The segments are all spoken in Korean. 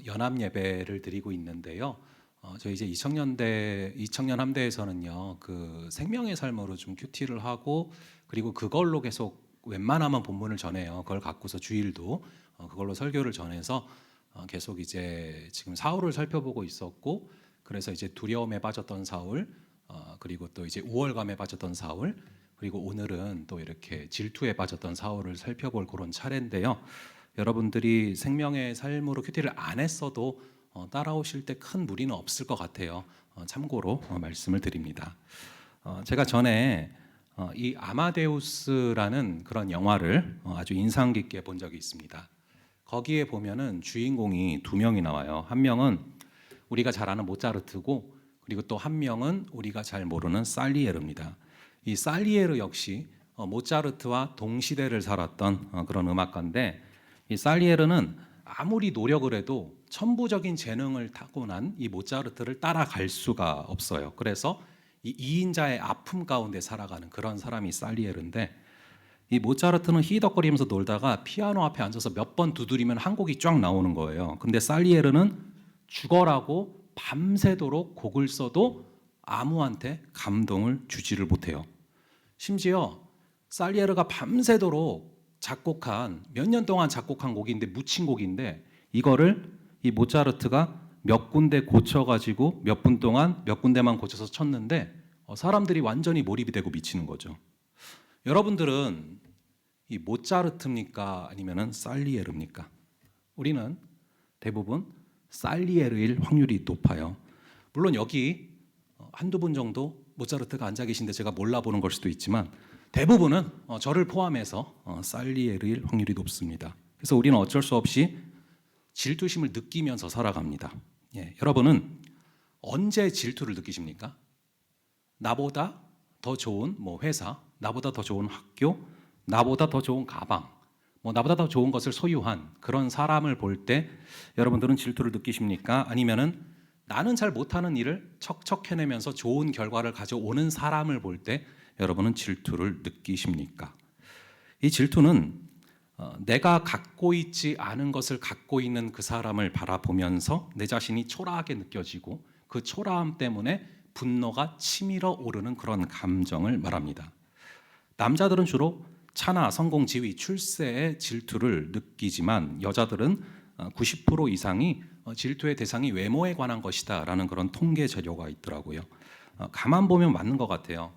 연합 예배를 드리고 있는데요. 저희 이제 2000년 함대에서는요, 그 생명의 삶으로 좀 큐티를 하고 그리고 그걸로 계속 웬만하면 본문을 전해요. 그걸 갖고서 주일도 그걸로 설교를 전해서 계속 이제 지금 사울을 살펴보고 있었고, 그래서 이제 두려움에 빠졌던 사울, 그리고 또 이제 우월감에 빠졌던 사울, 그리고 오늘은 또 이렇게 질투에 빠졌던 사울을 살펴볼 그런 차례인데요. 여러분들이 생명의 삶으로 큐티를 안 했어도 따라오실 때 큰 무리는 없을 것 같아요. 참고로 말씀을 드립니다. 제가 전에 이 아마데우스라는 그런 영화를 아주 인상 깊게 본 적이 있습니다. 거기에 보면은 주인공이 두 명이 나와요. 한 명은 우리가 잘 아는 모차르트고, 그리고 또 한 명은 우리가 잘 모르는 살리에르입니다. 이 살리에르 역시 모차르트와 동시대를 살았던 그런 음악가인데, 이 살리에르는 아무리 노력을 해도 천부적인 재능을 타고난 이 모차르트를 따라갈 수가 없어요. 그래서 이 2인자의 아픔 가운데 살아가는 그런 사람이 살리에르인데, 이 모차르트는 히덕거리면서 놀다가 피아노 앞에 앉아서 몇 번 두드리면 한 곡이 쫙 나오는 거예요. 근데 살리에르는 죽어라고 밤새도록 곡을 써도 아무한테 감동을 주지를 못해요. 심지어 살리에르가 밤새도록 작곡한, 몇 년 동안 작곡한 곡인데, 묻힌 곡인데, 이거를 이 모차르트가 몇 군데 고쳐가지고 몇 분 동안 몇 군데만 고쳐서 쳤는데 사람들이 완전히 몰입이 되고 미치는 거죠. 여러분들은 이 모차르트입니까? 아니면은 살리에르입니까? 우리는 대부분 살리에르일 확률이 높아요. 물론 여기 한두 분 정도 모차르트가 앉아 계신데 제가 몰라보는 걸 수도 있지만, 대부분은 저를 포함해서 살리에르일 확률이 높습니다. 그래서 우리는 어쩔 수 없이 질투심을 느끼면서 살아갑니다. 여러분은 언제 질투를 느끼십니까? 나보다 더 좋은 회사, 나보다 더 좋은 학교, 나보다 더 좋은 가방, 나보다 더 좋은 것을 소유한 그런 사람을 볼 때 여러분들은 질투를 느끼십니까? 아니면은 나는 잘 못하는 일을 척척 해내면서 좋은 결과를 가져오는 사람을 볼 때 여러분은 질투를 느끼십니까? 이 질투는 내가 갖고 있지 않은 것을 갖고 있는 그 사람을 바라보면서 내 자신이 초라하게 느껴지고, 그 초라함 때문에 분노가 치밀어 오르는 그런 감정을 말합니다. 남자들은 주로 차나 성공, 지위, 출세에 질투를 느끼지만 여자들은 90% 이상이 질투의 대상이 외모에 관한 것이다라는 그런 통계 자료가 있더라고요. 가만 보면 맞는 것 같아요.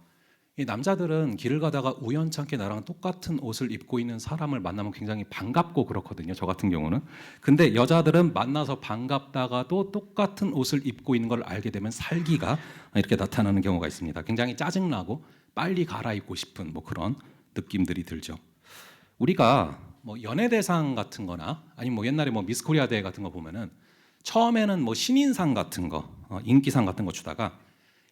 이 남자들은 길을 가다가 우연찮게 나랑 똑같은 옷을 입고 있는 사람을 만나면 굉장히 반갑고 그렇거든요. 저 같은 경우는. 근데 여자들은 만나서 반갑다가도 똑같은 옷을 입고 있는 걸 알게 되면 살기가 이렇게 나타나는 경우가 있습니다. 굉장히 짜증나고 빨리 갈아입고 싶은 그런 느낌들이 들죠. 우리가 연예대상 같은 거나 아니면 옛날에 미스 코리아 대회 같은 거 보면은 처음에는 신인상 같은 거, 인기상 같은 거 주다가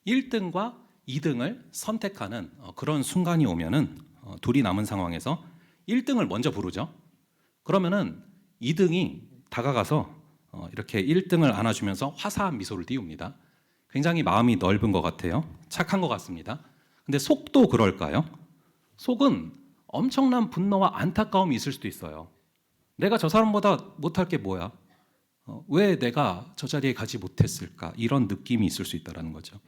1등과 2등을 선택하는 그런 순간이 오면은 둘이 남은 상황에서 1등을 먼저 부르죠. 그러면은 2등이 다가가서 이렇게 1등을 안아주면서 화사한 미소를 띄웁니다. 굉장히 마음이 넓은 것 같아요. 착한 것 같습니다. 근데 속도 그럴까요? 속은 엄청난 분노와 안타까움이 있을 수도 있어요. 내가 저 사람보다 못할 게 뭐야? 왜 내가 저 자리에 가지 못했을까? 이런 느낌이 있을 수 있다는 거죠.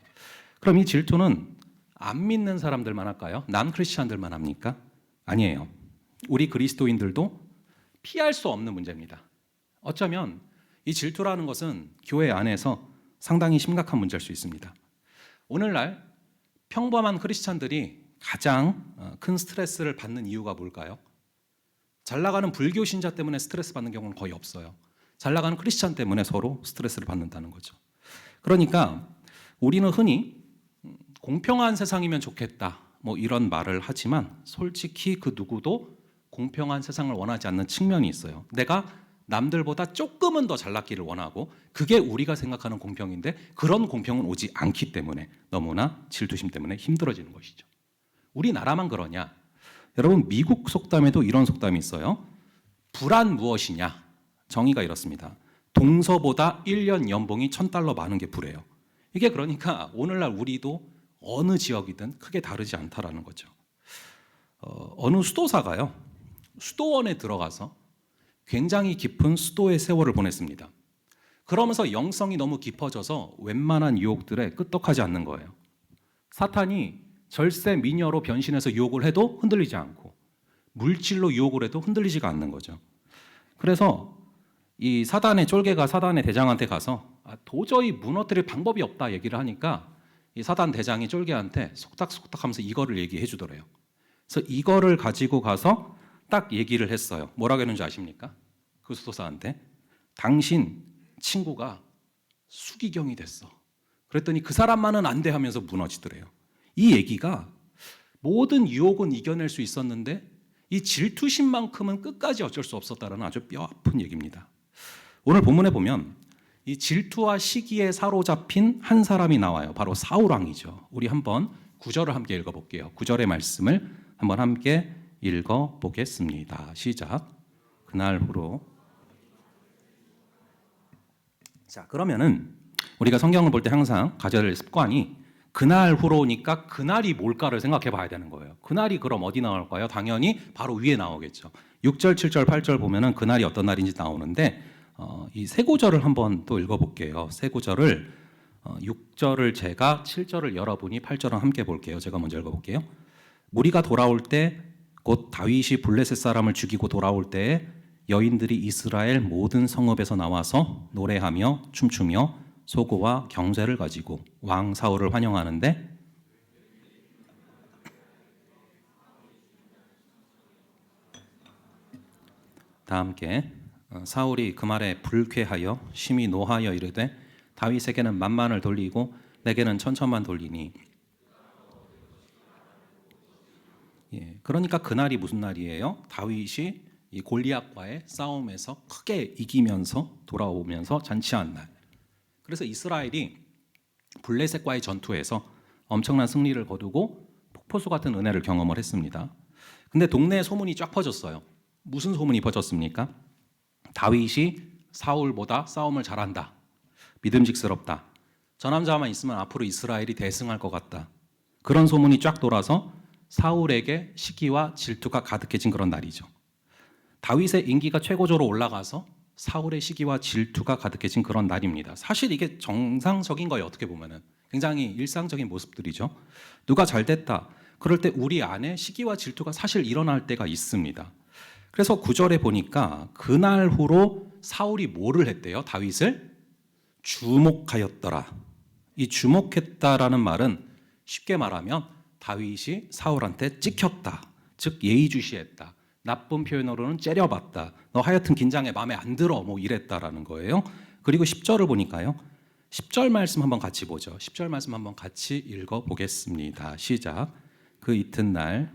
그럼 이 질투는 안 믿는 사람들만 할까요? 난 크리스찬들만 합니까? 아니에요. 우리 그리스도인들도 피할 수 없는 문제입니다. 어쩌면 이 질투라는 것은 교회 안에서 상당히 심각한 문제일 수 있습니다. 오늘날 평범한 크리스찬들이 가장 큰 스트레스를 받는 이유가 뭘까요? 잘 나가는 불교 신자 때문에 스트레스 받는 경우는 거의 없어요. 잘 나가는 크리스찬 때문에 서로 스트레스를 받는다는 거죠. 그러니까 우리는 흔히 공평한 세상이면 좋겠다 이런 말을 하지만, 솔직히 그 누구도 공평한 세상을 원하지 않는 측면이 있어요. 내가 남들보다 조금은 더 잘났기를 원하고, 그게 우리가 생각하는 공평인데 그런 공평은 오지 않기 때문에 너무나 질투심 때문에 힘들어지는 것이죠. 우리나라만 그러냐? 여러분, 미국 속담에도 이런 속담이 있어요. 불안 무엇이냐? 정의가 이렇습니다. 동서보다 1년 연봉이 $1,000 많은 게 불이에요. 이게 그러니까 오늘날 우리도 어느 지역이든 크게 다르지 않다라는 거죠. 어느 수도사가요, 수도원에 들어가서 굉장히 깊은 수도의 세월을 보냈습니다. 그러면서 영성이 너무 깊어져서 웬만한 유혹들에 끄떡하지 않는 거예요. 사탄이 절세 미녀로 변신해서 유혹을 해도 흔들리지 않고 물질로 유혹을 해도 흔들리지가 않는 거죠. 그래서 이 사단의 쫄개가 사단의 대장한테 가서 도저히 무너뜨릴 방법이 없다 얘기를 하니까 이 사단 대장이 쫄개한테 속닥속닥 하면서 이거를 얘기해 주더래요. 그래서 이거를 가지고 가서 딱 얘기를 했어요. 뭐라고 했는지 아십니까? 그 수도사한테 당신 친구가 수기경이 됐어. 그랬더니 그 사람만은 안 돼 하면서 무너지더래요. 이 얘기가 모든 유혹은 이겨낼 수 있었는데 이 질투심만큼은 끝까지 어쩔 수 없었다는 아주 뼈아픈 얘기입니다. 오늘 본문에 보면 이 질투와 시기에 사로잡힌 한 사람이 나와요. 바로 사울 왕이죠. 우리 한번 9절을 함께 읽어볼게요. 9절의 말씀을 한번 함께 읽어보겠습니다. 시작. 그날 후로. 자, 그러면은 우리가 성경을 볼 때 항상 가져야 될 습관이 그날 후로니까 그날이 뭘까를 생각해 봐야 되는 거예요. 그날이 그럼 어디 나올까요? 당연히 바로 위에 나오겠죠. 6절, 7절, 8절 보면은 그날이 어떤 날인지 나오는데 이 세 구절을 한번 또 읽어볼게요. 세 구절을 6절을 제가 7절을 여러분이 8절을 함께 볼게요. 제가 먼저 읽어볼게요. 무리가 돌아올 때 곧 다윗이 블레셋 사람을 죽이고 돌아올 때에 여인들이 이스라엘 모든 성읍에서 나와서 노래하며 춤추며 소고와 경제를 가지고 왕 사울을 환영하는데 다 함께 사울이 그 말에 불쾌하여 심히 노하여 이르되 다윗에게는 만만을 돌리고 내게는 천천만 돌리니 그러니까 그날이 무슨 날이에요? 다윗이 이 골리앗과의 싸움에서 크게 이기면서 돌아오면서 잔치한 날. 그래서 이스라엘이 블레셋과의 전투에서 엄청난 승리를 거두고 폭포수 같은 은혜를 경험을 했습니다. 근데 동네에 소문이 쫙 퍼졌어요. 무슨 소문이 퍼졌습니까? 다윗이 사울보다 싸움을 잘한다. 믿음직스럽다. 저 남자만 있으면 앞으로 이스라엘이 대승할 것 같다. 그런 소문이 쫙 돌아서 사울에게 시기와 질투가 가득해진 그런 날이죠. 다윗의 인기가 최고조로 올라가서 사울의 시기와 질투가 가득해진 그런 날입니다. 사실 이게 정상적인 거예요. 어떻게 보면은 굉장히 일상적인 모습들이죠. 누가 잘 됐다. 그럴 때 우리 안에 시기와 질투가 사실 일어날 때가 있습니다. 그래서 9절에 보니까 그날 후로 사울이 뭐를 했대요? 다윗을 주목하였더라. 이 주목했다라는 말은 쉽게 말하면 다윗이 사울한테 찍혔다. 즉 예의주시했다. 나쁜 표현으로는 째려봤다. 너 하여튼 긴장해 마음에 안 들어 뭐 이랬다라는 거예요. 그리고 10절을 보니까요. 10절 말씀 한번 같이 보죠. 10절 말씀 한번 같이 읽어보겠습니다. 시작. 그 이튿날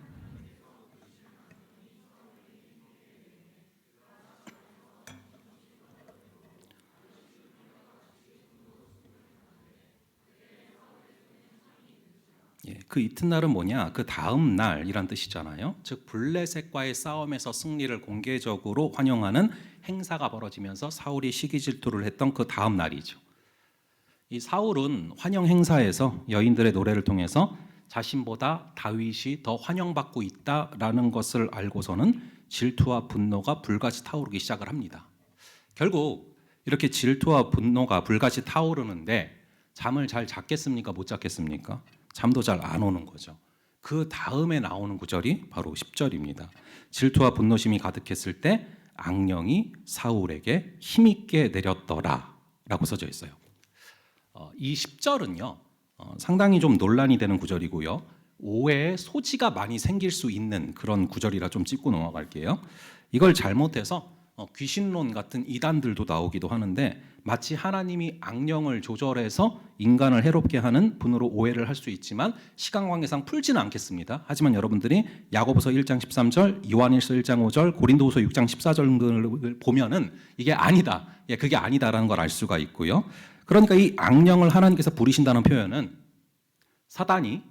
그 이튿날은 뭐냐? 그 다음 날이란 뜻이잖아요. 즉 블레셋과의 싸움에서 승리를 공개적으로 환영하는 행사가 벌어지면서 사울이 시기 질투를 했던 그 다음 날이죠. 이 사울은 환영 행사에서 여인들의 노래를 통해서 자신보다 다윗이 더 환영받고 있다라는 것을 알고서는 질투와 분노가 불같이 타오르기 시작을 합니다. 결국 이렇게 질투와 분노가 불같이 타오르는데 잠을 잘 잤겠습니까? 못 잤겠습니까? 잠도 잘 안 오는 거죠. 그 다음에 나오는 구절이 바로 10절입니다. 질투와 분노심이 가득했을 때 악령이 사울에게 힘있게 내렸더라 라고 써져 있어요. 이 10절은요 상당히 좀 논란이 되는 구절이고요. 오해의 소지가 많이 생길 수 있는 그런 구절이라 좀 짚고 넘어갈게요. 이걸 잘못해서 귀신론 같은 이단들도 나오기도 하는데 마치 하나님이 악령을 조절해서 인간을 해롭게 하는 분으로 오해를 할 수 있지만 시간 관계상 풀지는 않겠습니다. 하지만 여러분들이 야고보서 1장 13절, 요한일서 1장 5절, 고린도후서 6장 14절을 보면은 이게 아니다. 그게 아니다라는 걸 알 수가 있고요. 그러니까 이 악령을 하나님께서 부리신다는 표현은 사단이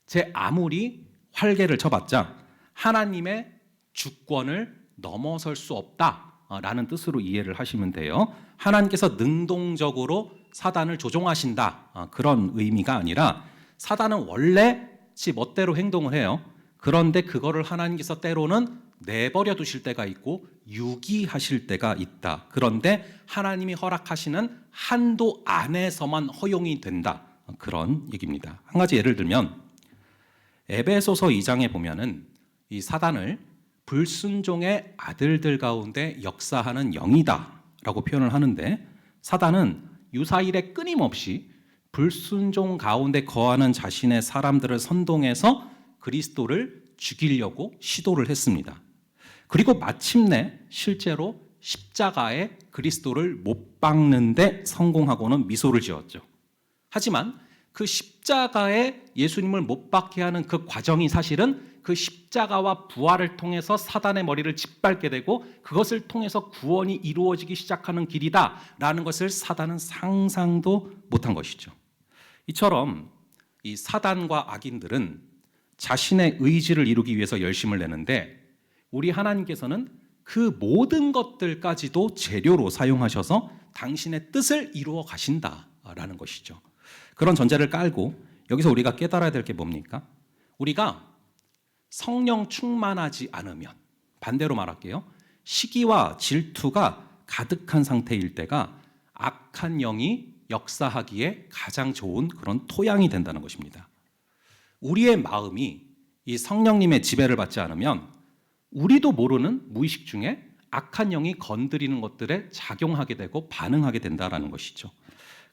제 아무리 활개를 쳐봤자 하나님의 주권을 넘어설 수 없다라는 뜻으로 이해를 하시면 돼요. 하나님께서 능동적으로 사단을 조종하신다 그런 의미가 아니라 사단은 원래 지 멋대로 행동을 해요. 그런데 그거를 하나님께서 때로는 내버려 두실 때가 있고 유기하실 때가 있다. 그런데 하나님이 허락하시는 한도 안에서만 허용이 된다. 그런 얘기입니다. 한 가지 예를 들면 에베소서 2장에 보면은 이 사단을 불순종의 아들들 가운데 역사하는 영이다 라고 표현을 하는데, 사단은 유사일에 끊임없이 불순종 가운데 거하는 자신의 사람들을 선동해서 그리스도를 죽이려고 시도를 했습니다. 그리고 마침내 실제로 십자가에 그리스도를 못 박는데 성공하고는 미소를 지었죠. 하지만 그 십자가에 예수님을 못 박게 하는 그 과정이 사실은 그 십자가와 부활을 통해서 사단의 머리를 짓밟게 되고 그것을 통해서 구원이 이루어지기 시작하는 길이다라는 것을 사단은 상상도 못한 것이죠. 이처럼 이 사단과 악인들은 자신의 의지를 이루기 위해서 열심을 내는데, 우리 하나님께서는 그 모든 것들까지도 재료로 사용하셔서 당신의 뜻을 이루어 가신다라는 것이죠. 그런 전제를 깔고 여기서 우리가 깨달아야 될 게 뭡니까? 우리가 성령 충만하지 않으면, 반대로 말할게요, 시기와 질투가 가득한 상태일 때가 악한 영이 역사하기에 가장 좋은 그런 토양이 된다는 것입니다. 우리의 마음이 이 성령님의 지배를 받지 않으면 우리도 모르는 무의식 중에 악한 영이 건드리는 것들에 작용하게 되고 반응하게 된다는 것이죠.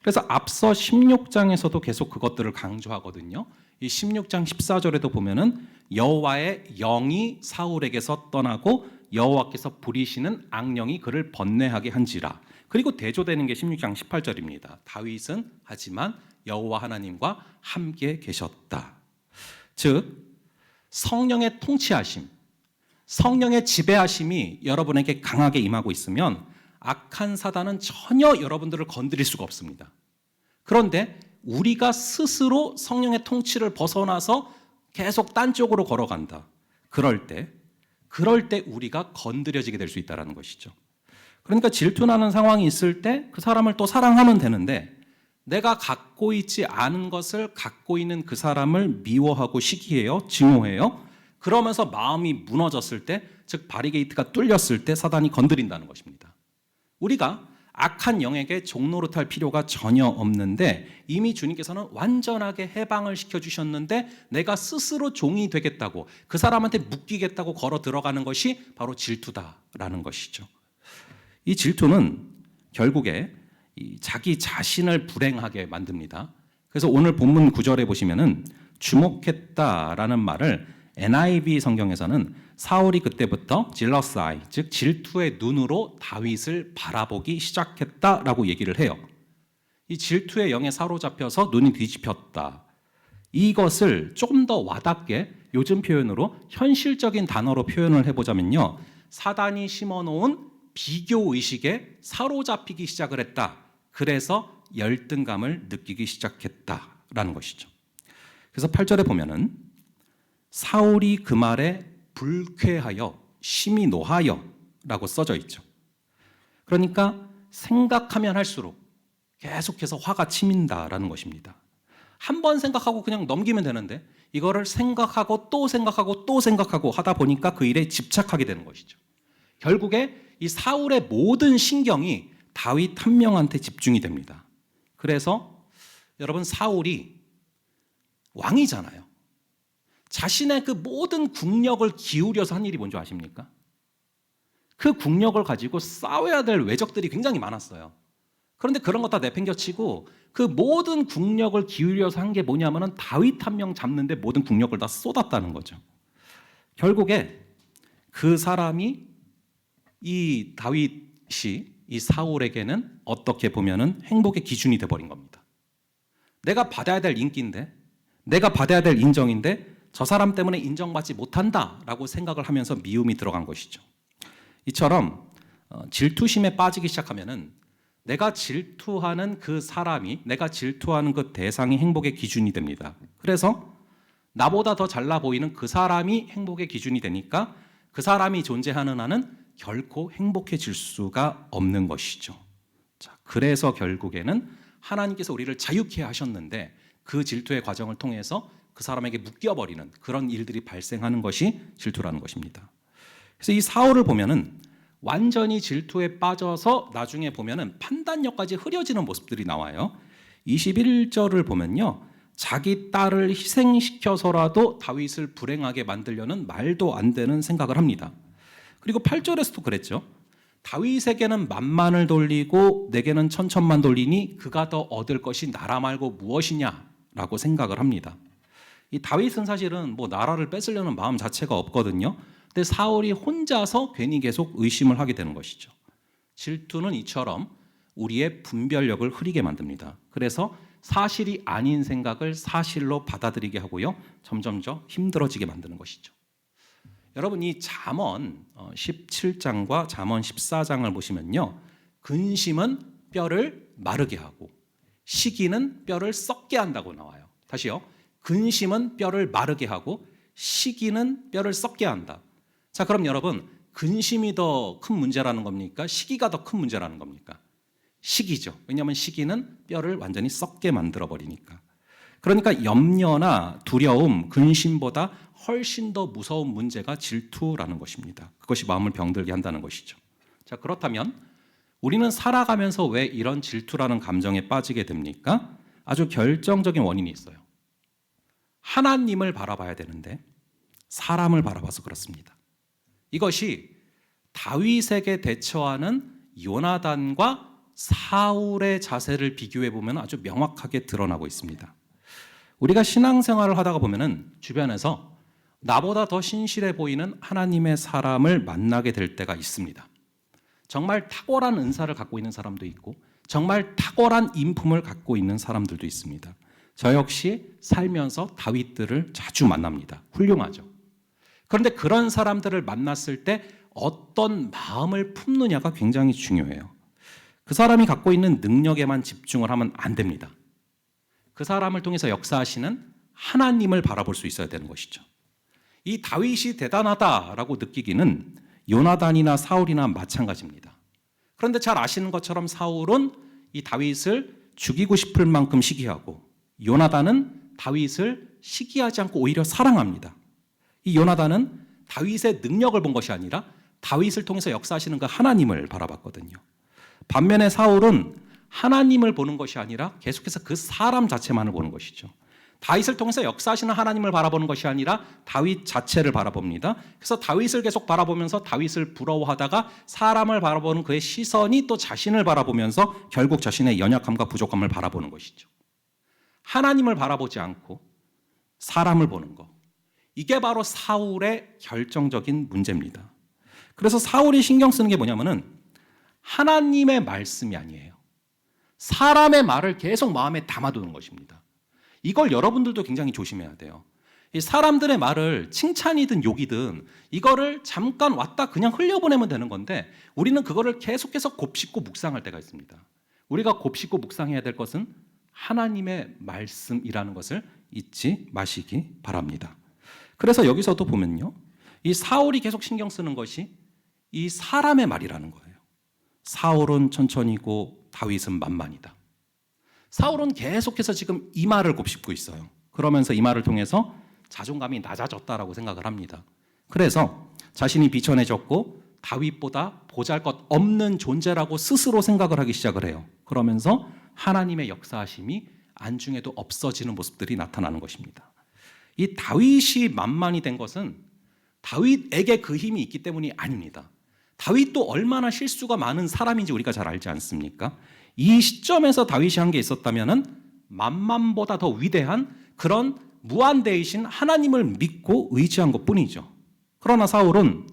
그래서 앞서 16장에서도 계속 그것들을 강조하거든요. 이 16장 14절에도 보면은 여호와의 영이 사울에게서 떠나고 여호와께서 부리시는 악령이 그를 번뇌하게 한지라. 그리고 대조되는 게 16장 18절입니다. 다윗은 하지만 여호와 하나님과 함께 계셨다. 즉 성령의 통치하심, 성령의 지배하심이 여러분에게 강하게 임하고 있으면 악한 사단은 전혀 여러분들을 건드릴 수가 없습니다. 그런데 우리가 스스로 성령의 통치를 벗어나서 계속 딴 쪽으로 걸어간다. 그럴 때 우리가 건드려지게 될 수 있다는 것이죠. 그러니까 질투나는 상황이 있을 때 그 사람을 또 사랑하면 되는데, 내가 갖고 있지 않은 것을 갖고 있는 그 사람을 미워하고 시기해요, 증오해요. 그러면서 마음이 무너졌을 때, 즉 바리게이트가 뚫렸을 때 사단이 건드린다는 것입니다. 우리가 악한 영에게 종노릇할 필요가 전혀 없는데, 이미 주님께서는 완전하게 해방을 시켜주셨는데 내가 스스로 종이 되겠다고, 그 사람한테 묶이겠다고 걸어 들어가는 것이 바로 질투다라는 것이죠. 이 질투는 결국에 자기 자신을 불행하게 만듭니다. 그래서 오늘 본문 9절에 보시면은 주목했다라는 말을 NIV 성경에서는 사울이 그때부터 질러스 아이, 즉 질투의 눈으로 다윗을 바라보기 시작했다라고 얘기를 해요. 이 질투의 영에 사로잡혀서 눈이 뒤집혔다. 이것을 조금 더 와닿게 요즘 표현으로 현실적인 단어로 표현을 해보자면요, 사단이 심어놓은 비교 의식에 사로잡히기 시작을 했다. 그래서 열등감을 느끼기 시작했다라는 것이죠. 그래서 8절에 보면은 사울이 그 말에 불쾌하여 심히 노하여 라고 써져 있죠. 그러니까 생각하면 할수록 계속해서 화가 치민다라는 것입니다. 한 번 생각하고 그냥 넘기면 되는데 이거를 생각하고 또 생각하고 또 생각하고 하다 보니까 그 일에 집착하게 되는 것이죠. 결국에 이 사울의 모든 신경이 다윗 한 명한테 집중이 됩니다. 그래서 여러분, 사울이 왕이잖아요. 자신의 그 모든 국력을 기울여서 한 일이 뭔지 아십니까? 그 국력을 가지고 싸워야 될 외적들이 굉장히 많았어요. 그런데 그런 거 다 내팽겨치고 그 모든 국력을 기울여서 한 게 뭐냐면은 다윗 한 명 잡는데 모든 국력을 다 쏟았다는 거죠. 결국에 그 사람이, 이 다윗이 이 사울에게는 어떻게 보면은 행복의 기준이 돼버린 겁니다. 내가 받아야 될 인기인데, 내가 받아야 될 인정인데 저 사람 때문에 인정받지 못한다라고 생각을 하면서 미움이 들어간 것이죠. 이처럼 질투심에 빠지기 시작하면은 내가 질투하는 그 사람이, 내가 질투하는 그 대상이 행복의 기준이 됩니다. 그래서 나보다 더 잘나 보이는 그 사람이 행복의 기준이 되니까 그 사람이 존재하는 한은 결코 행복해질 수가 없는 것이죠. 자, 그래서 결국에는 하나님께서 우리를 자유케 하셨는데 그 질투의 과정을 통해서 그 사람에게 묶여버리는 그런 일들이 발생하는 것이 질투라는 것입니다. 그래서 이 사울을 보면은 완전히 질투에 빠져서 나중에 보면은 판단력까지 흐려지는 모습들이 나와요. 21절을 보면요, 자기 딸을 희생시켜서라도 다윗을 불행하게 만들려는 말도 안 되는 생각을 합니다. 그리고 8절에서도 그랬죠. 다윗에게는 만만을 돌리고 내게는 천천만 돌리니 그가 더 얻을 것이 나라 말고 무엇이냐라고 생각을 합니다. 이 다윗은 사실은 뭐 나라를 뺏으려는 마음 자체가 없거든요. 근데 사울이 혼자서 괜히 계속 의심을 하게 되는 것이죠. 질투는 이처럼 우리의 분별력을 흐리게 만듭니다. 그래서 사실이 아닌 생각을 사실로 받아들이게 하고요, 점점점 힘들어지게 만드는 것이죠. 여러분, 이 잠언 17장과 잠언 14장을 보시면요, 근심은 뼈를 마르게 하고 시기는 뼈를 썩게 한다고 나와요. 다시요. 근심은 뼈를 마르게 하고 시기는 뼈를 썩게 한다. 자, 그럼 여러분, 근심이 더 큰 문제라는 겁니까? 시기가 더 큰 문제라는 겁니까? 시기죠. 왜냐하면 시기는 뼈를 완전히 썩게 만들어 버리니까. 그러니까 염려나 두려움, 근심보다 훨씬 더 무서운 문제가 질투라는 것입니다. 그것이 마음을 병들게 한다는 것이죠. 자, 그렇다면 우리는 살아가면서 왜 이런 질투라는 감정에 빠지게 됩니까? 아주 결정적인 원인이 있어요. 하나님을 바라봐야 되는데 사람을 바라봐서 그렇습니다. 이것이 다윗에게 대처하는 요나단과 사울의 자세를 비교해 보면 아주 명확하게 드러나고 있습니다. 우리가 신앙생활을 하다가 보면은 주변에서 나보다 더 신실해 보이는 하나님의 사람을 만나게 될 때가 있습니다. 정말 탁월한 은사를 갖고 있는 사람도 있고 정말 탁월한 인품을 갖고 있는 사람들도 있습니다. 저 역시 살면서 다윗들을 자주 만납니다. 훌륭하죠. 그런데 그런 사람들을 만났을 때 어떤 마음을 품느냐가 굉장히 중요해요. 그 사람이 갖고 있는 능력에만 집중을 하면 안 됩니다. 그 사람을 통해서 역사하시는 하나님을 바라볼 수 있어야 되는 것이죠. 이 다윗이 대단하다라고 느끼기는 요나단이나 사울이나 마찬가지입니다. 그런데 잘 아시는 것처럼 사울은 이 다윗을 죽이고 싶을 만큼 시기하고 요나단은 다윗을 시기하지 않고 오히려 사랑합니다. 이 요나단은 다윗의 능력을 본 것이 아니라 다윗을 통해서 역사하시는 그 하나님을 바라봤거든요. 반면에 사울은 하나님을 보는 것이 아니라 계속해서 그 사람 자체만을 보는 것이죠. 다윗을 통해서 역사하시는 하나님을 바라보는 것이 아니라 다윗 자체를 바라봅니다. 그래서 다윗을 계속 바라보면서 다윗을 부러워하다가 사람을 바라보는 그의 시선이 또 자신을 바라보면서 결국 자신의 연약함과 부족함을 바라보는 것이죠. 하나님을 바라보지 않고 사람을 보는 것, 이게 바로 사울의 결정적인 문제입니다. 그래서 사울이 신경 쓰는 게 뭐냐면은 하나님의 말씀이 아니에요. 사람의 말을 계속 마음에 담아두는 것입니다. 이걸 여러분들도 굉장히 조심해야 돼요. 이 사람들의 말을 칭찬이든 욕이든 이거를 잠깐 왔다 그냥 흘려보내면 되는 건데 우리는 그거를 계속해서 곱씹고 묵상할 때가 있습니다. 우리가 곱씹고 묵상해야 될 것은 하나님의 말씀이라는 것을 잊지 마시기 바랍니다. 그래서 여기서도 보면요, 이 사울이 계속 신경 쓰는 것이 이 사람의 말이라는 거예요. 사울은 천천히고 다윗은 만만이다. 사울은 계속해서 지금 이 말을 곱씹고 있어요. 그러면서 이 말을 통해서 자존감이 낮아졌다라고 생각을 합니다. 그래서 자신이 비천해졌고 다윗보다 보잘것없는 존재라고 스스로 생각을 하기 시작을 해요. 그러면서 하나님의 역사하심이 안중에도 없어지는 모습들이 나타나는 것입니다. 이 다윗이 만만이 된 것은 다윗에게 그 힘이 있기 때문이 아닙니다. 다윗도 얼마나 실수가 많은 사람인지 우리가 잘 알지 않습니까? 이 시점에서 다윗이 한 게 있었다면 만만보다 더 위대한 그런 무한대이신 하나님을 믿고 의지한 것뿐이죠. 그러나 사울은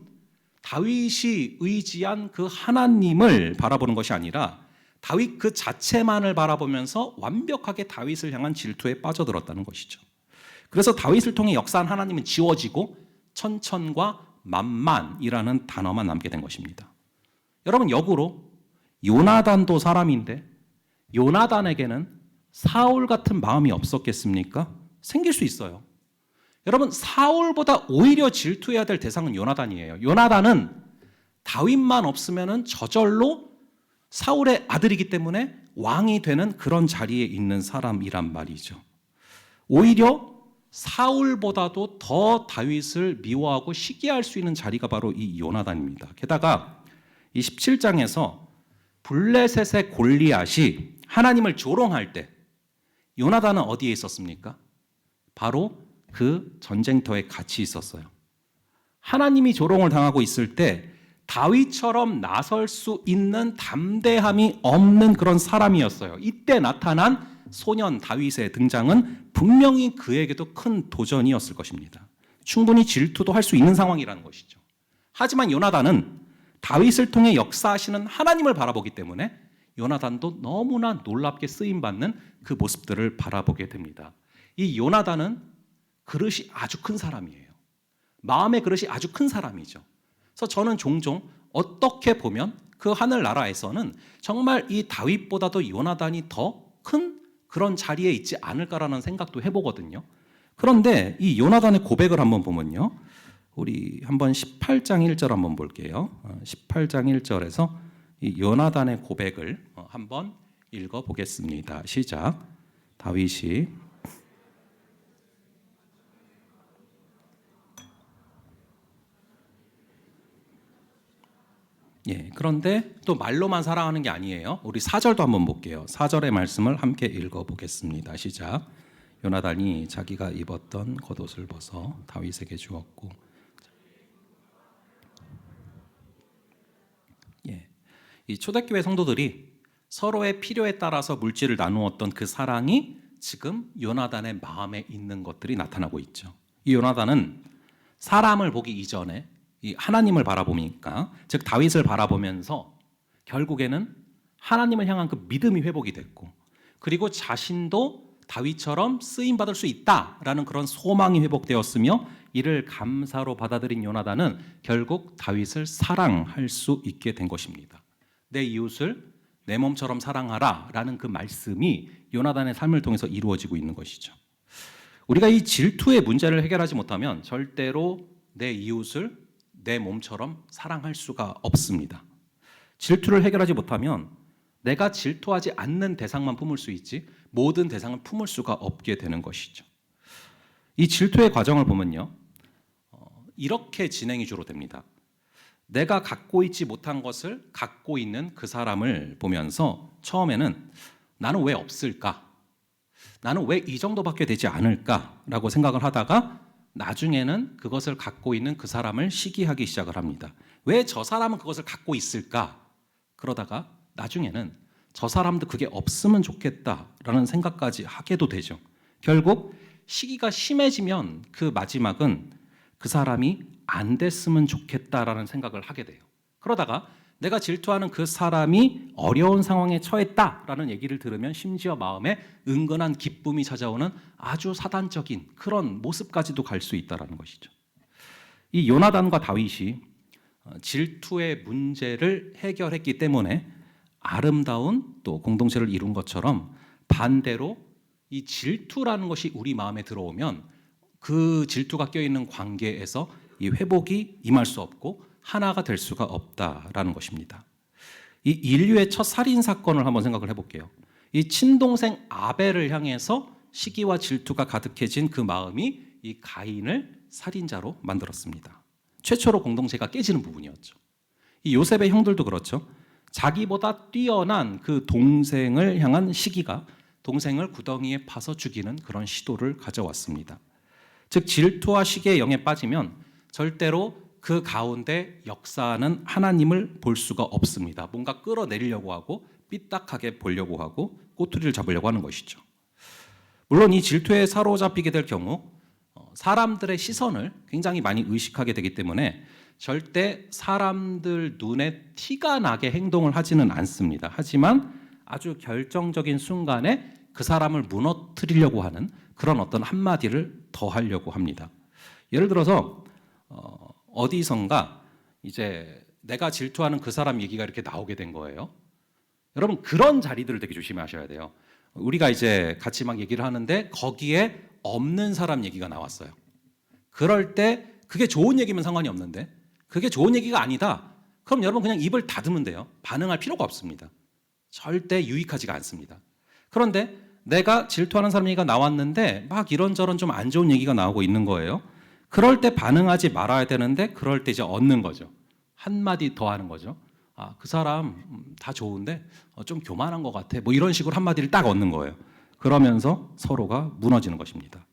다윗이 의지한 그 하나님을 바라보는 것이 아니라 다윗 그 자체만을 바라보면서 완벽하게 다윗을 향한 질투에 빠져들었다는 것이죠. 그래서 다윗을 통해 역사한 하나님은 지워지고 천천과 만만이라는 단어만 남게 된 것입니다. 여러분, 역으로 요나단도 사람인데 요나단에게는 사울 같은 마음이 없었겠습니까? 생길 수 있어요. 여러분, 사울보다 오히려 질투해야 될 대상은 요나단이에요. 요나단은 다윗만 없으면 저절로 사울의 아들이기 때문에 왕이 되는 그런 자리에 있는 사람이란 말이죠. 오히려 사울보다도 더 다윗을 미워하고 시기할 수 있는 자리가 바로 이 요나단입니다. 게다가 이 17장에서 블레셋의 골리앗이 하나님을 조롱할 때 요나단은 어디에 있었습니까? 바로 그 전쟁터에 같이 있었어요. 하나님이 조롱을 당하고 있을 때 다윗처럼 나설 수 있는 담대함이 없는 그런 사람이었어요. 이때 나타난 소년 다윗의 등장은 분명히 그에게도 큰 도전이었을 것입니다. 충분히 질투도 할 수 있는 상황이라는 것이죠. 하지만 요나단은 다윗을 통해 역사하시는 하나님을 바라보기 때문에 요나단도 너무나 놀랍게 쓰임받는 그 모습들을 바라보게 됩니다. 이 요나단은 그릇이 아주 큰 사람이에요. 마음의 그릇이 아주 큰 사람이죠. 그래서 저는 종종 어떻게 보면 그 하늘나라에서는 정말 이 다윗보다도 요나단이 더 큰 그런 자리에 있지 않을까라는 생각도 해보거든요. 그런데 이 요나단의 고백을 한번 보면요. 우리 한번 18장 1절 한번 볼게요. 18장 1절에서 이 요나단의 고백을 한번 읽어보겠습니다. 시작. 다윗이 그런데 또 말로만 사랑하는 게 아니에요. 우리 4절도 한번 볼게요. 4절의 말씀을 함께 읽어보겠습니다. 시작. 요나단이 자기가 입었던 겉옷을 벗어 다윗에게 주었고, 이 초대교회 성도들이 서로의 필요에 따라서 물질을 나누었던 그 사랑이 지금 요나단의 마음에 있는 것들이 나타나고 있죠. 이 요나단은 사람을 보기 이전에 이 하나님을 바라보니까, 즉 다윗을 바라보면서 결국에는 하나님을 향한 그 믿음이 회복이 됐고, 그리고 자신도 다윗처럼 쓰임 받을 수 있다라는 그런 소망이 회복되었으며, 이를 감사로 받아들인 요나단은 결국 다윗을 사랑할 수 있게 된 것입니다. 내 이웃을 내 몸처럼 사랑하라라는 그 말씀이 요나단의 삶을 통해서 이루어지고 있는 것이죠. 우리가 이 질투의 문제를 해결하지 못하면 절대로 내 이웃을 내 몸처럼 사랑할 수가 없습니다. 질투를 해결하지 못하면 내가 질투하지 않는 대상만 품을 수 있지 모든 대상을 품을 수가 없게 되는 것이죠. 이 질투의 과정을 보면요, 이렇게 진행이 주로 됩니다. 내가 갖고 있지 못한 것을 갖고 있는 그 사람을 보면서 처음에는 나는 왜 없을까? 나는 왜 이 정도밖에 되지 않을까라고 생각을 하다가 나중에는 그것을 갖고 있는 그 사람을 시기하기 시작을 합니다. 왜 저 사람은 그것을 갖고 있을까? 그러다가 나중에는 저 사람도 그게 없으면 좋겠다라는 생각까지 하게도 되죠. 결국 시기가 심해지면 그 마지막은 그 사람이 안 됐으면 좋겠다라는 생각을 하게 돼요. 그러다가 내가 질투하는 그 사람이 어려운 상황에 처했다라는 얘기를 들으면 심지어 마음에 은근한 기쁨이 찾아오는 아주 사단적인 그런 모습까지도 갈 수 있다는 것이죠. 이 요나단과 다윗이 질투의 문제를 해결했기 때문에 아름다운 또 공동체를 이룬 것처럼, 반대로 이 질투라는 것이 우리 마음에 들어오면 그 질투가 껴있는 관계에서 이 회복이 임할 수 없고 하나가 될 수가 없다라는 것입니다. 이 인류의 첫 살인 사건을 한번 생각을 해볼게요. 이 친동생 아벨을 향해서 시기와 질투가 가득해진 그 마음이 이 가인을 살인자로 만들었습니다. 최초로 공동체가 깨지는 부분이었죠. 이 요셉의 형들도 그렇죠. 자기보다 뛰어난 그 동생을 향한 시기가 동생을 구덩이에 파서 죽이는 그런 시도를 가져왔습니다. 즉 질투와 시기의 영에 빠지면 절대로 그 가운데 역사하는 하나님을 볼 수가 없습니다. 뭔가 끌어내리려고 하고 삐딱하게 보려고 하고 꼬투리를 잡으려고 하는 것이죠. 물론 이 질투에 사로잡히게 될 경우 사람들의 시선을 굉장히 많이 의식하게 되기 때문에 절대 사람들 눈에 티가 나게 행동을 하지는 않습니다. 하지만 아주 결정적인 순간에 그 사람을 무너뜨리려고 하는 그런 어떤 한마디를 더 하려고 합니다. 예를 들어서 어디선가 이제 내가 질투하는 그 사람 얘기가 이렇게 나오게 된 거예요. 여러분 그런 자리들을 되게 조심하셔야 돼요. 우리가 이제 같이 막 얘기를 하는데 거기에 없는 사람 얘기가 나왔어요. 그럴 때 그게 좋은 얘기면 상관이 없는데 그게 좋은 얘기가 아니다. 그럼 여러분 그냥 입을 닫으면 돼요. 반응할 필요가 없습니다. 절대 유익하지가 않습니다. 그런데 내가 질투하는 사람 얘기가 나왔는데 막 이런저런 좀 안 좋은 얘기가 나오고 있는 거예요. 그럴 때 반응하지 말아야 되는데 그럴 때 이제 얻는 거죠. 한마디 더 하는 거죠. 아, 그 사람 다 좋은데 좀 교만한 것 같아. 뭐 이런 식으로 한마디를 딱 얻는 거예요. 그러면서 서로가 무너지는 것입니다.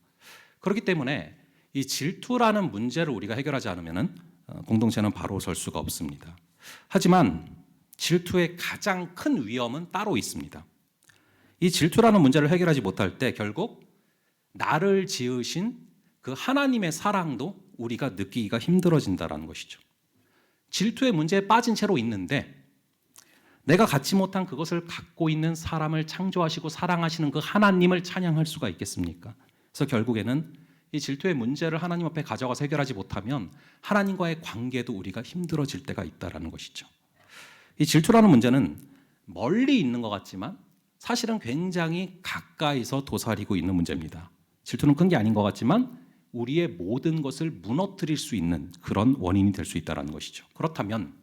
그렇기 때문에 이 질투라는 문제를 우리가 해결하지 않으면 공동체는 바로 설 수가 없습니다. 하지만 질투의 가장 큰 위험은 따로 있습니다. 이 질투라는 문제를 해결하지 못할 때 결국 나를 지으신 그 하나님의 사랑도 우리가 느끼기가 힘들어진다는 것이죠. 질투의 문제에 빠진 채로 있는데 내가 갖지 못한 그것을 갖고 있는 사람을 창조하시고 사랑하시는 그 하나님을 찬양할 수가 있겠습니까? 그래서 결국에는 이 질투의 문제를 하나님 앞에 가져가서 해결하지 못하면 하나님과의 관계도 우리가 힘들어질 때가 있다는 것이죠. 이 질투라는 문제는 멀리 있는 것 같지만 사실은 굉장히 가까이서 도사리고 있는 문제입니다. 질투는 큰 게 아닌 것 같지만 우리의 모든 것을 무너뜨릴 수 있는 그런 원인이 될 수 있다는 것이죠. 그렇다면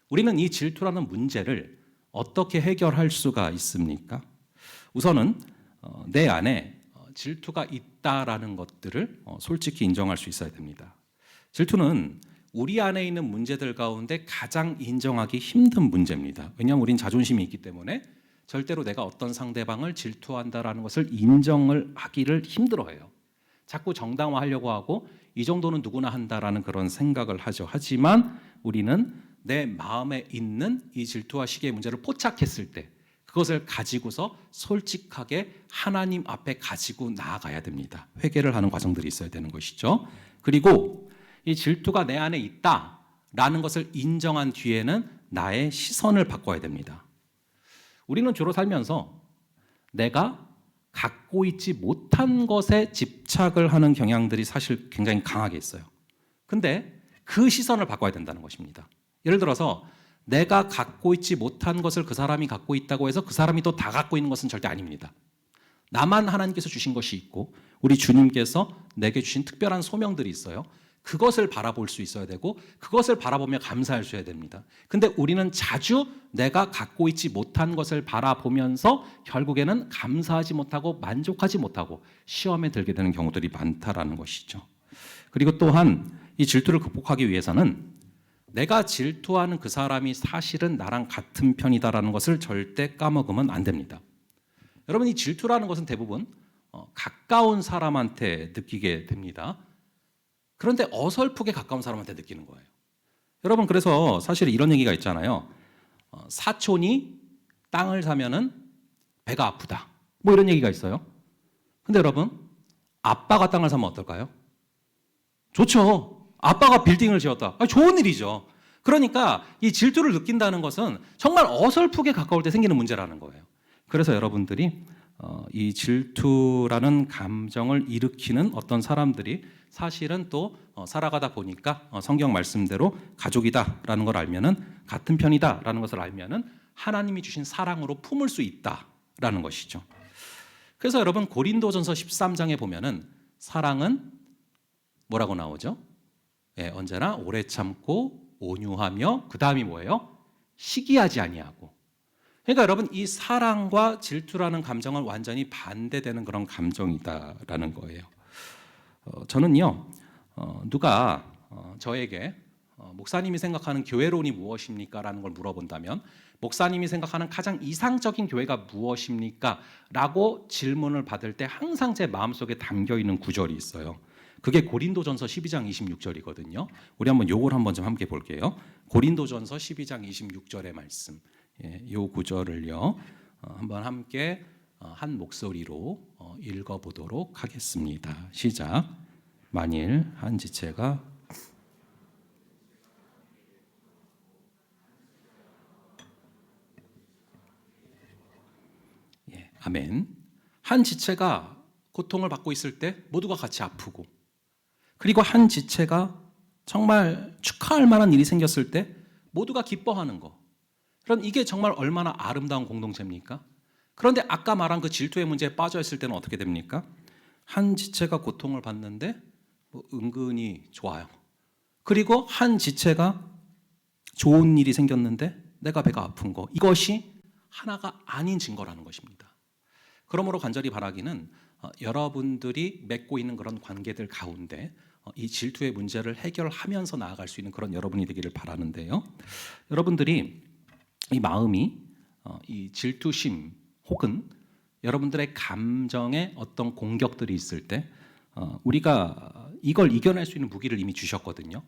우리는 이 질투라는 문제를 어떻게 해결할 수가 있습니까? 우선은 내 안에 질투가 있다라는 것들을 솔직히 인정할 수 있어야 됩니다. 질투는 우리 안에 있는 문제들 가운데 가장 인정하기 힘든 문제입니다. 왜냐하면 우린 자존심이 있기 때문에 절대로 내가 어떤 상대방을 질투한다라는 것을 인정을 하기를 힘들어해요. 자꾸 정당화하려고 하고 이 정도는 누구나 한다라는 그런 생각을 하죠. 하지만 우리는 내 마음에 있는 이 질투와 시기의 문제를 포착했을 때 그것을 가지고서 솔직하게 하나님 앞에 가지고 나아가야 됩니다. 회개를 하는 과정들이 있어야 되는 것이죠. 그리고 이 질투가 내 안에 있다라는 것을 인정한 뒤에는 나의 시선을 바꿔야 됩니다. 우리는 주로 살면서 내가 갖고 있지 못한 것에 집착을 하는 경향들이 사실 굉장히 강하게 있어요. 근데 그 시선을 바꿔야 된다는 것입니다. 예를 들어서 내가 갖고 있지 못한 것을 그 사람이 갖고 있다고 해서 그 사람이 또 다 갖고 있는 것은 절대 아닙니다. 나만 하나님께서 주신 것이 있고 우리 주님께서 내게 주신 특별한 소명들이 있어요. 그것을 바라볼 수 있어야 되고 그것을 바라보며 감사할 수 있어야 됩니다. 근데 우리는 자주 내가 갖고 있지 못한 것을 바라보면서 결국에는 감사하지 못하고 만족하지 못하고 시험에 들게 되는 경우들이 많다라는 것이죠. 그리고 또한 이 질투를 극복하기 위해서는 내가 질투하는 그 사람이 사실은 나랑 같은 편이다라는 것을 절대 까먹으면 안 됩니다. 여러분, 이 질투라는 것은 대부분 가까운 사람한테 느끼게 됩니다. 그런데 어설프게 가까운 사람한테 느끼는 거예요. 여러분, 그래서 사실 이런 얘기가 있잖아요. 사촌이 땅을 사면은 배가 아프다. 뭐 이런 얘기가 있어요. 근데 여러분, 아빠가 땅을 사면 어떨까요? 좋죠. 아빠가 빌딩을 지었다. 좋은 일이죠. 그러니까 이 질투를 느낀다는 것은 정말 어설프게 가까울 때 생기는 문제라는 거예요. 그래서 여러분들이 이 질투라는 감정을 일으키는 어떤 사람들이 사실은 또 살아가다 보니까 성경 말씀대로 가족이다라는 걸 알면은 같은 편이다라는 것을 알면은 하나님이 주신 사랑으로 품을 수 있다라는 것이죠. 그래서 여러분 고린도전서 13장에 보면은 사랑은 뭐라고 나오죠? 예, 언제나 오래 참고 온유하며 그 다음이 뭐예요? 시기하지 아니하고. 그러니까 여러분 이 사랑과 질투라는 감정은 완전히 반대되는 그런 감정이다라는 거예요. 저는요 누가 저에게 목사님이 생각하는 교회론이 무엇입니까? 라는 걸 물어본다면 목사님이 생각하는 가장 이상적인 교회가 무엇입니까? 라고 질문을 받을 때 항상 제 마음속에 담겨있는 구절이 있어요. 그게 고린도전서 12장 26절이거든요. 우리 한번 요걸 한번 좀 함께 볼게요. 고린도전서 12장 26절의 말씀. 이 구절을요. 한번 함께 한 목소리로 읽어보도록 하겠습니다. 시작. 만일 한 지체가 아멘. 한 지체가 고통을 받고 있을 때 모두가 같이 아프고 그리고 한 지체가 정말 축하할 만한 일이 생겼을 때 모두가 기뻐하는 거. 그럼 이게 정말 얼마나 아름다운 공동체입니까? 그런데 아까 말한 그 질투의 문제에 빠져 있을 때는 어떻게 됩니까? 한 지체가 고통을 받는데 은근히 좋아요. 그리고 한 지체가 좋은 일이 생겼는데 내가 배가 아픈 거. 이것이 하나가 아닌 증거라는 것입니다. 그러므로 간절히 바라기는 여러분들이 맺고 있는 그런 관계들 가운데 이 질투의 문제를 해결하면서 나아갈 수 있는 그런 여러분이 되기를 바라는데요. 여러분들이 이 마음이 이 질투심 혹은 여러분들의 감정에 어떤 공격들이 있을 때 우리가 이걸 이겨낼 수 있는 무기를 이미 주셨거든요.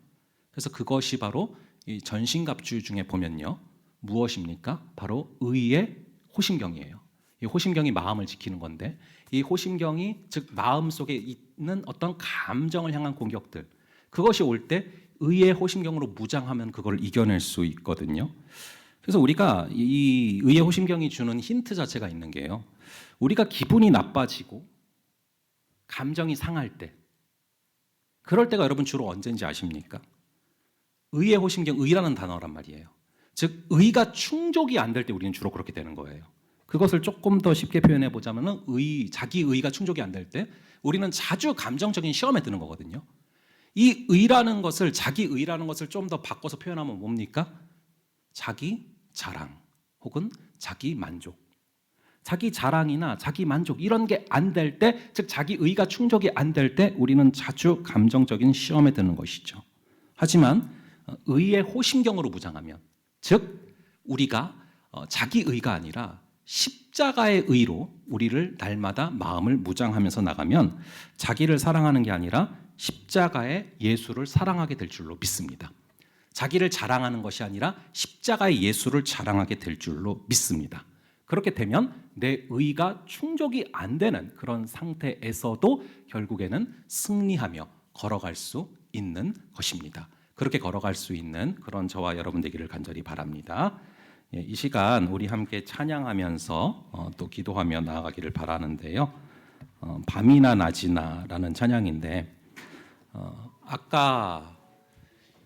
그래서 그것이 바로 이 전신갑주 중에 보면요. 무엇입니까? 바로 의의 호심경이에요. 이 호심경이 마음을 지키는 건데 이 호심경이 즉 마음 속에 있는 어떤 감정을 향한 공격들 그것이 올 때 의의 호심경으로 무장하면 그걸 이겨낼 수 있거든요. 그래서 우리가 이 의의 호심경이 주는 힌트 자체가 있는 게요. 우리가 기분이 나빠지고 감정이 상할 때 그럴 때가 여러분 주로 언제인지 아십니까? 의의 호심경, 의라는 단어란 말이에요. 즉 의가 충족이 안 될 때 우리는 주로 그렇게 되는 거예요. 그것을 조금 더 쉽게 표현해 보자면은 자기 의가 충족이 안 될 때 우리는 자주 감정적인 시험에 드는 거거든요. 이 의라는 것을 자기 의라는 것을 좀 더 바꿔서 표현하면 뭡니까? 자기 자랑 혹은 자기 만족. 자기 자랑이나 자기 만족 이런 게 안 될 때, 즉 자기 의가 충족이 안 될 때 우리는 자주 감정적인 시험에 드는 것이죠. 하지만 의의 호심경으로 무장하면, 즉 우리가 자기 의가 아니라 십자가의 의로 우리를 날마다 마음을 무장하면서 나가면 자기를 사랑하는 게 아니라 십자가의 예수를 사랑하게 될 줄로 믿습니다. 자기를 자랑하는 것이 아니라 십자가의 예수를 자랑하게 될 줄로 믿습니다. 그렇게 되면 내 의가 충족이 안 되는 그런 상태에서도 결국에는 승리하며 걸어갈 수 있는 것입니다. 그렇게 걸어갈 수 있는 그런 저와 여러분 되기를 간절히 바랍니다. 이 시간 우리 함께 찬양하면서 또 기도하며 나아가기를 바라는데요. 밤이나 낮이나라는 찬양인데 아까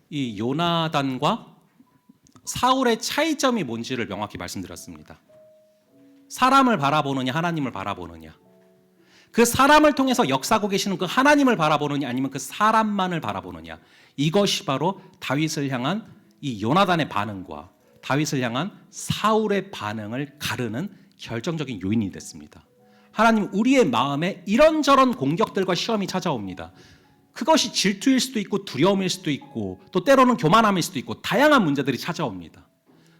이 요나단과 사울의 차이점이 뭔지를 명확히 말씀드렸습니다. 사람을 바라보느냐 하나님을 바라보느냐, 그 사람을 통해서 역사하고 계시는 그 하나님을 바라보느냐 아니면 그 사람만을 바라보느냐, 이것이 바로 다윗을 향한 이 요나단의 반응과 다윗을 향한 사울의 반응을 가르는 결정적인 요인이 됐습니다. 하나님, 우리의 마음에 이런저런 공격들과 시험이 찾아옵니다. 그것이 질투일 수도 있고 두려움일 수도 있고 또 때로는 교만함일 수도 있고 다양한 문제들이 찾아옵니다.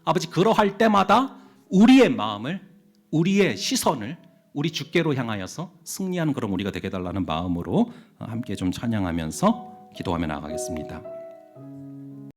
아버지, 그러할 때마다 우리의 마음을, 우리의 시선을 우리 주께로 향하여서 승리하는 그런 우리가 되게 해달라는 마음으로 함께 좀 찬양하면서 기도하며 나아가겠습니다.